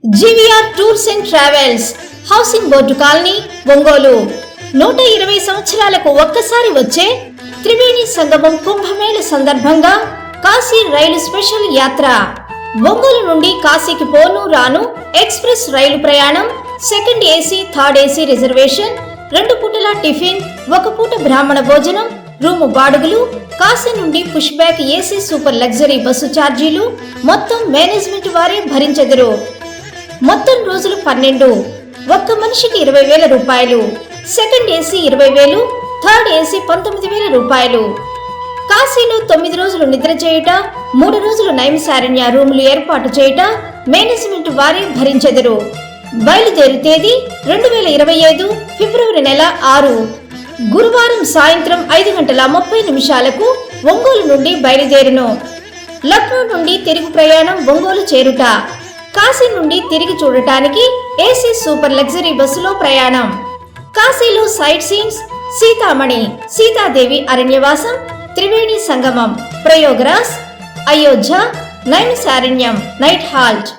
GVR tours and travels, housing board colony, Ongole. 120 సంవత్సరాలకు ఒక్కసారి వచ్చే త్రివేణి సంగమం కుంభమేళ సందర్భంగా కాశీ రైలు స్పెషల్ యాత్ర. ఒంగోలు నుండి కాశీకి పోను రాను ఎక్స్ప్రెస్ రైలు ప్రయాణం, second AC, third AC reservation, 2 పూటల టిఫిన్, 1 పూట బ్రాహ్మణ భోజనం, రూము బాడుగులు, కాశీ నుండి push back AC super luxury bus ఛార్జీలు మొత్తం మేనేజ్మెంట్ వారే భరించెదరు. మొత్తం రోజులు 12. ఒక్క మనిషికి 20,000 రూపాయలు. సెకండ్ ఏసీ 20,000, థర్డ్ ఏసీ 19,000 రూపాయలు. కాశీలో 9 రోజులు నిద్ర చేయుట, 3 రోజులు నైమిసారణ్య రూములు ఏర్పాటు చేయుట మేనేజ్మెంట్ వారే భరించెదరు. బయలుదేరు తేదీ 2025 ఫిబ్రవరి నెల 6, గురువారం సాయంత్రం 5:30 ఒంగోలు నుండి బయలుదేరును. లక్నో నుండి తిరుగు ప్రయాణం ఒంగోలు చేరుట. కాశీ నుండి తిరిగి చూడటానికి ఏసీ సూపర్ లగ్జరీ బస్సులో ప్రయాణం. కాశీలో సైట్ సీన్స్: సీతామణి, సీతాదేవి అరణ్యవాసం, త్రివేణి సంగమం, ప్రయోగరాజ్, అయోధ్య, నైమిసారణ్యం నైట్ హాల్ట్.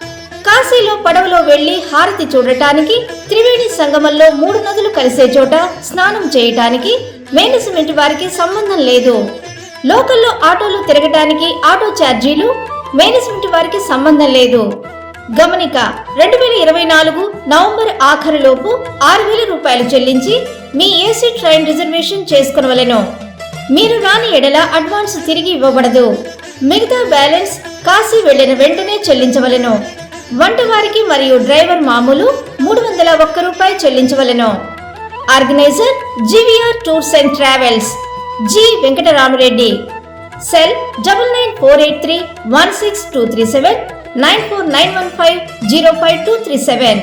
కాశీలో పడవలో వెళ్లి హారతి చూడటానికి, త్రివేణి సంగమంలో 3 నదులు కలిసే చోట స్నానం చేయటానికి మేనేజ్మెంట్ వారికి సంబంధం లేదు. లోకల్లో ఆటోలు తిరగటానికి ఆటో ఛార్జీలు మేనేజ్మెంట్ వారికి సంబంధం లేదు. గమనిక: 2024 నవంబర్ ఆఖరులోపు 6,000 రూపాయలు చెల్లించి మీ ఏసీ ట్రైన్ రిజర్వేషన్ చేసుకొనవలెను. మీరు రాని ఎడల అడ్వాన్స్ తిరిగి ఇవ్వబడదు. మిగతా బ్యాలెన్స్ కాశీ వెళ్లిన వెంటనే చెల్లించవలెను. వంటవారికి మరియు డ్రైవర్ మామూలు 301 రూపాయలు చెల్లించవలెను. Organiser GVR tours and travels, G Venkataramareddy. Cell 9948316237, 9491505237.